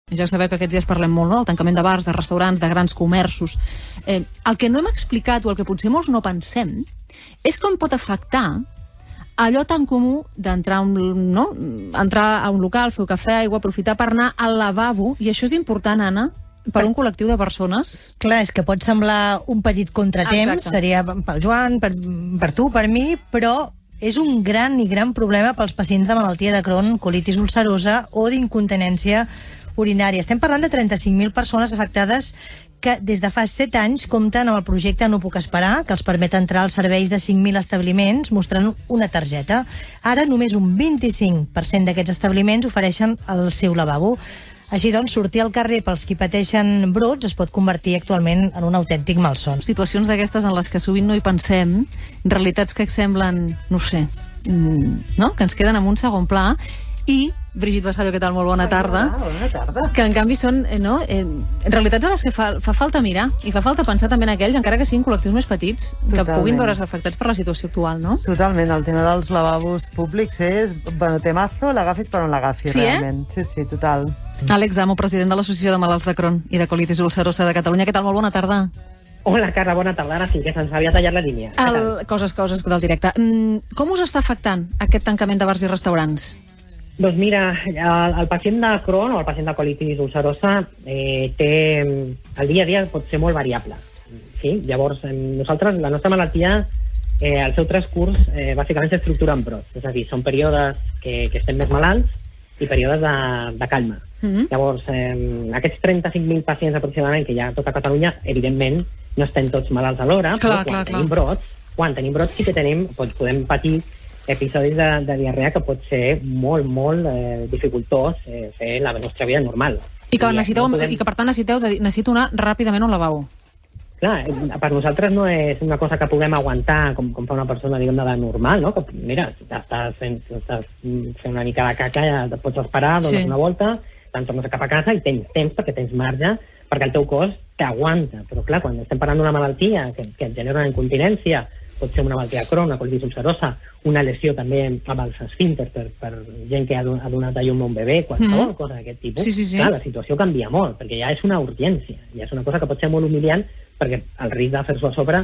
Ja sabeu que aquests dies parlem molt, no?, del tancament de bars, de restaurants, de grans comerços. El que no hem explicat, o el que potser molts no pensem, és com pot afectar allò tan comú d'entrar entrar a un local, fer un cafè, aigua, aprofitar per anar al lavabo, i això és important, Anna, per un col·lectiu de persones. Clar, és que pot semblar un petit contratemps, seria pel Joan, per tu, per mi, però és un gran i gran problema pels pacients de malaltia de Crohn, colitis ulcerosa o d'incontinència urinària. Estem parlant de 35.000 persones afectades que des de fa 7 anys compten amb el projecte No puc esperar, que els permet entrar als serveis de 5.000 establiments mostrant una targeta. Ara només un 25% d'aquests establiments ofereixen el seu lavabo. Així doncs, sortir al carrer pels qui pateixen brots es pot convertir actualment en un autèntic malson. Situacions d'aquestes en les que sovint no hi pensem, realitats que semblen, no sé, no?, que ens queden en un segon pla. I, Brigitte Vasallo, què tal? Molt bona tarda. Bona tarda. Que en canvi són realitats a les que fa falta mirar, i fa falta pensar també en aquells, encara que siguin col·lectius més petits, que puguin veure's afectats per la situació actual, no? Totalment, el tema dels lavabos públics és, bueno, temazo, l'agafis per on l'agafis, realment. Sí, total. Àlex Amo, president de l'Associació de Malalts de Crohn i de Colitis Ulcerosa de Catalunya. Què tal? Molt bona tarda. Hola, Carla, bona tarda. Ara sí que se'ns havia tallat la línia. Coses del directe. Com us està afectant aquest tancament de bars i restaurants? Doncs mira, el pacient de Crohn o el pacient de colitis ulcerosa té... El dia a dia pot ser molt variable. Sí? Llavors, nosaltres, la nostra malaltia, el seu transcurs, bàsicament s'estructura en brots. És a dir, són períodes que estem més malalts i períodes de calma. Llavors, aquests 35.000 pacients aproximadament que hi ha a tota Catalunya, evidentment, no estem tots malalts alhora, però quan tenim brots sí que podem patir episodis de diarrea que pot ser molt dificultós fer la nostra vida normal. I que per tant necessito anar ràpidament a un lavabo. Clar, per nosaltres no és una cosa que puguem aguantar com fa una persona, diguem-ne, de normal, no? Que, mira, estàs fent una mica de caca, ja et pots esperar, dones una volta, te'n tornes cap a casa i tens temps perquè tens marge, perquè el teu cos t'aguanta. Però clar, quan estem parlant d'una malaltia que et genera una incontinència, pot ser una malaltia de Crohn, una colitis ulcerosa, una lesió també amb els esfínters per gent que ha donat a llum a un bebè, qualsevol cosa d'aquest tipus. Clar, la situació canvia molt, perquè ja és una urgència, ja és una cosa que pot ser molt humiliant, perquè el risc de fer-s'ho a sobre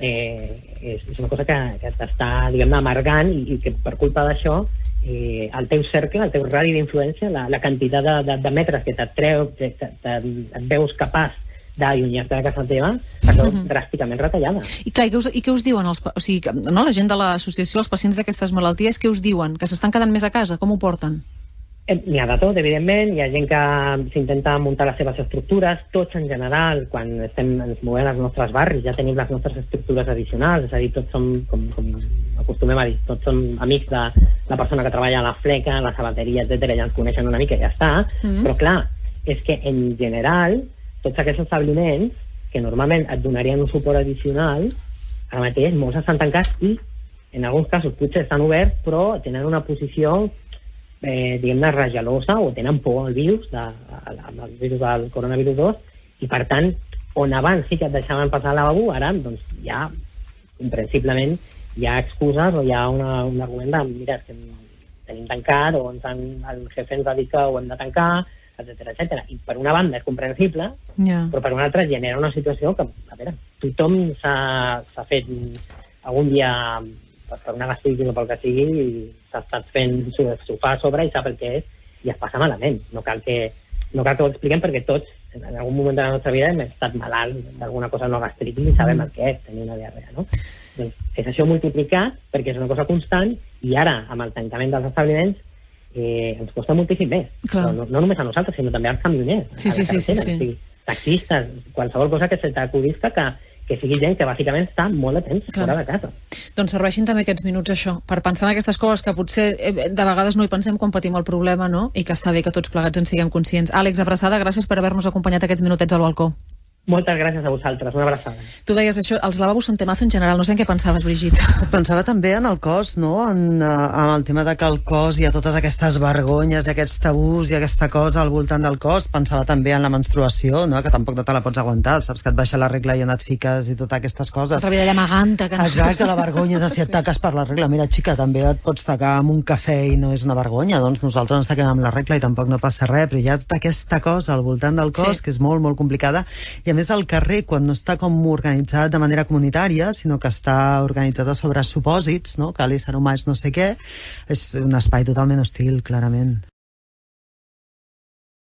és una cosa que t'està, diguem-ne, amargant, i que per culpa d'això el teu cercle, el teu radi d'influència, la quantitat de metres que et veus capaç d'allunyar-te de casa teva, està dràsticament retallada. I clar, i què us diuen la gent de l'associació, els pacients d'aquestes malalties, què us diuen? Que s'estan quedant més a casa? Com ho porten? N'hi ha de tot, evidentment. Hi ha gent que s'intenta muntar les seves estructures. Tots, en general, quan ens movem als nostres barris, ja tenim les nostres estructures addicionals. És a dir, tots som, com acostumem a dir, tots som amics de la persona que treballa a la fleca, a la sabateria, etcètera, ja ens coneixen una mica i ja està. Però clar, és que en general tots aquests establiments que normalment et donarien un suport addicional, ara mateix molts estan tancats i en alguns casos potser estan oberts, però tenen una posició diguem-ne ragelosa, o tenen por al virus del coronavirus 2, i per tant, on abans sí que et deixaven passar al lavabo, ara doncs ja comprensiblement hi ha excuses o hi ha un argument de mira, que tenim tancat, o el jefe ens ha dit que ho hem de tancar, etcètera. I per una banda és comprensible, però per una altra genera una situació que, a veure, tothom s'ha fet algun dia per una gastritis o pel que sigui, i s'ha estat fent sofà a sobre i sap el que és, i es passa malament. No cal que ho expliquem, perquè tots, en algun moment de la nostra vida, hem estat malalts d'alguna cosa no gastritis i sabem el que és tenir una diarrea, no? Doncs és això multiplicat, perquè és una cosa constant, i ara, amb el tancament dels establiments, ens costa moltíssim més. No només a nosaltres, sinó també als camioners, a la carretera, taxistes, qualsevol cosa que se t'acudisca que sigui gent que bàsicament està molt de temps fora de casa. Doncs serveixin també aquests minuts això, per pensar en aquestes coses que potser de vegades no hi pensem quan patim el problema, no? I que està bé que tots plegats en siguem conscients. Àlex, abraçada, gràcies per haver-nos acompanyat aquests minutets al balcó. Moltes gràcies a vosaltres, una abraçada. Tu deies això, els lavabos són temazo en general, no sé en què pensaves, Brigitte. Pensava també en el cos, no? En el tema de que el cos hi ha totes aquestes vergonyes i aquests tabús i aquesta cosa al voltant del cos. Pensava també en la menstruació, no? Que tampoc no te la pots aguantar, saps que et baixa la regla i on et fiques i totes aquestes coses. Otra vida llamaganta. Que no. Exacte, la vergonya de si et taques per la regla. Mira, xica, també et pots tacar amb un cafè i no és una vergonya, doncs nosaltres ens taquem amb la regla i tampoc no passa res, però hi ha tota aquesta cosa al voltant del cos que és molt, molt complicada, i a més al carrer, quan no està com organitzat de manera comunitària, sinó que està organitzada sobre supòsits, no? Que l'ésser humà és no sé què, és un espai totalment hostil, clarament.